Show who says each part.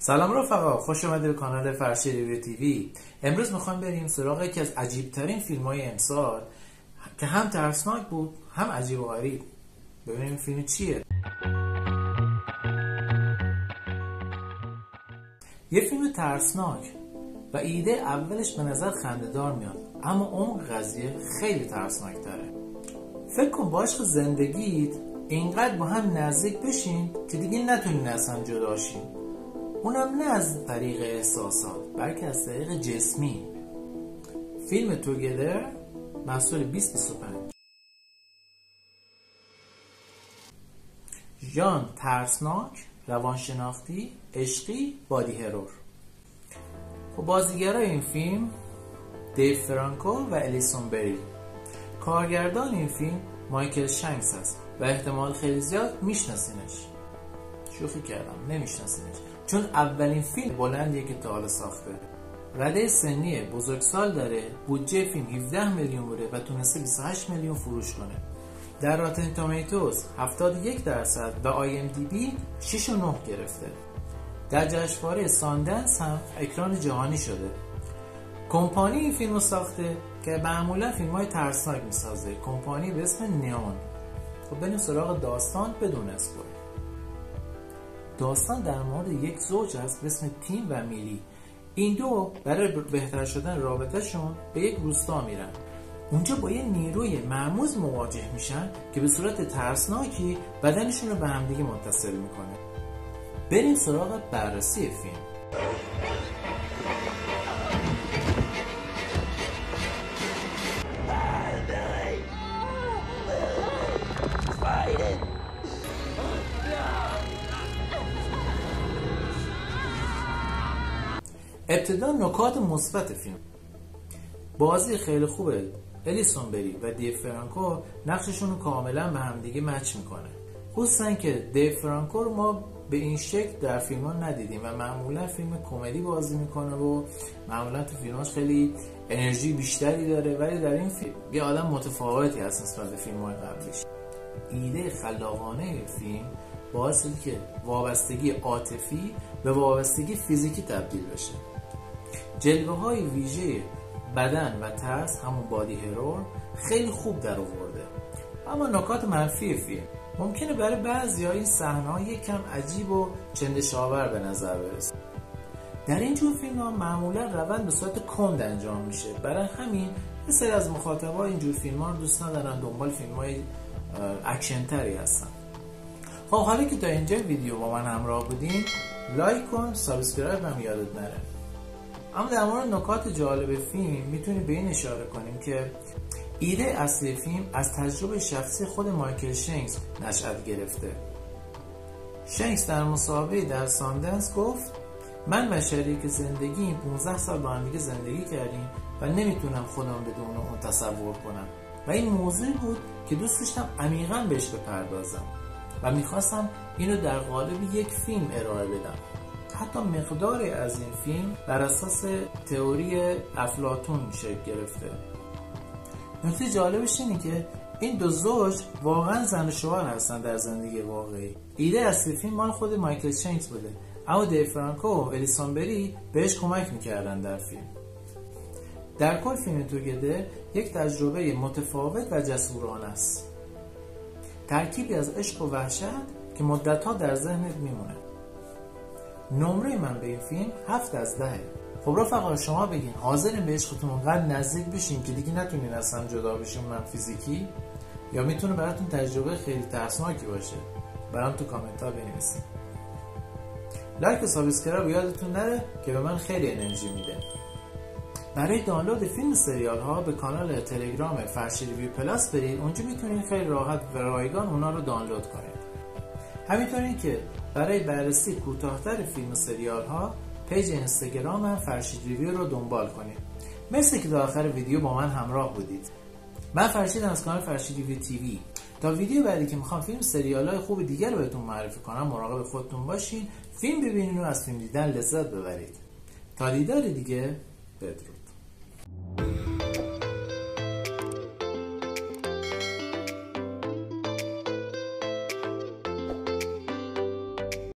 Speaker 1: سلام رفقا، خوش اومدید به کانال فرشی ریویو تیوی. امروز میخوایم بریم سراغ یکی از عجیب ترین فیلم های امسال که هم ترسناک بود هم عجیب و غریب. ببینیم فیلم چیه. یه فیلم ترسناک و ایده اولش به نظر خنده‌دار میاد، اما اون قضیه خیلی ترسناک تره. فکر کن با عشق زندگیت اینقدر با هم نزدیک بشین که دیگه نتونین اصلا جدا شین، اونم نه از طریق احساسات بلکه از طریق جسمی. فیلم توگیدر محصول 2025. ژانر ترسناک، روانشناختی، عشقی، بادی هرور. خب بازیگرای این فیلم دیو فرانکو و الیسون بری. کارگردان این فیلم مایکل شنکس است و احتمال خیلی زیاد میشناسینش. شوخی کردم، نمیشناسینش، چون اولین فیلم بلندیه که تا حالا ساخته. رده سنی بزرگسال داره. بودجه فیلم 17 میلیون بوده و تونسته 28 میلیون فروش کنه. در راتن تومیتوز 71% و آی ام دی بی 6.9 گرفته. در جشنواره ساندنس هم اکران جهانی شده. کمپانی این فیلمو ساخته که معمولا فیلم‌های ترسناک میسازه، کمپانی به اسم نیون. خب بریم سراغ داستان بدون اسپویل. داستان در مورد یک زوج است به اسم تیم و میلی. این دو برای بهتر شدن رابطه‌شون به یک روستا میرن. اونجا با یه نیروی مرموز مواجه میشن که به صورت ترسناکی بدنشون رو به همدیگه متصل میکنه. بریم سراغ بررسی فیلم. ابتدا نکات مثبت فیلم. بازی خیلی خوبه. الیسون بری و دیو فرانکو نقششون رو کاملا به همدیگه مچ میکنه. خصوصا که دیو فرانکو رو ما به این شکل در فیلم ها ندیدیم و معمولا فیلم کمدی بازی میکنه و معمولا تو فیلماش خیلی انرژی بیشتری داره، ولی در این فیلم یه آدم متفاوتی هست نسبت به فیلم های قبلیش. ایده خلاقانه فیلم باعث شد که وابستگی عاطفی به وابستگی فیزیکی تبدیل بشه. جلوه های ویژه بدن و ترس، همون بادی هرور، خیلی خوب در آورده. اما نکات منفی فیلم ممکنه برای بعضیا این صحنه‌ها یکم عجیب و چندشاور به نظر برسه. در این جور فیلم‌ها معمولا روند به صورت کند انجام میشه، برای همین یه سری از مخاطبا این جور فیلم‌ها رو دوست ندارن، دنبال فیلم‌های اکشن تری هستن. خب حالا که تا اینجا ویدیو با من همراه بودین، لایک کن، سابسکرایب هم یادت نره. اما در مورد نکات جالب فیلم میتونیم به این اشاره کنیم که ایده اصلی فیلم از تجربه شخصی خود مایکل شنکس نشأت گرفته. شنکس در مسابقه در ساندنس گفت من و شریک زندگیم 15 سال با هم دیگه زندگی کردیم و نمیتونم خودم بدون اون تصور کنم و این موضوعی بود که دوست داشتم عمیقاً بهش بپردازم و میخواستم اینو در قالب یک فیلم ارائه بدم. حتی مقداری از این فیلم بر اساس تئوری افلاطون شکل گرفته. نکته جالبش اینه که این دو زوج واقعا زن و شوهر هستن در زندگی واقعی. ایده اصلی فیلم مال خود مایکل شنکس بوده، اما دیو فرانکو و الیسون بری بهش کمک میکردن در فیلم. در کل فیلم توگیدر یک تجربه متفاوت و جسورانه است. ترکیبی از عشق و وحشت که مدت‌ها در ذهنت میمونه. نمره من به این فیلم 7 از 10. خب رفقا شما بگین حاضرین به عشقتون اونقدر نزدیک بشین که دیگه نتونین اصلا جدا بشین من فیزیکی، یا میتونه براتون تجربه خیلی ترسناکی باشه؟ برام تو کامنت ها بنویسین. لایک و سابسکرایب یادتون نره که به من خیلی انرژی میده. برای دانلود فیلم و سریال ها به کانال تلگرام فرشی ریویو پلاس برید، اونجا میتونین خیلی راحت و رایگان اونا رو دانلود کنید. همینطوری که برای بررسی کوتاه‌تر فیلم و سریال ها پیج اینستاگرام من فرشید ریویو رو دنبال کنید. مرسی که تا آخر ویدیو با من همراه بودید. من فرشیدم از کانال فرشید ریویو تیوی. تا ویدیو بعدی که میخوام فیلم سریال های خوب دیگر رو بهتون معرفی کنم مراقب خودتون باشین، فیلم ببینین و از فیلم دیدن لذت ببرید. تا دیدار دیگه، بدرود.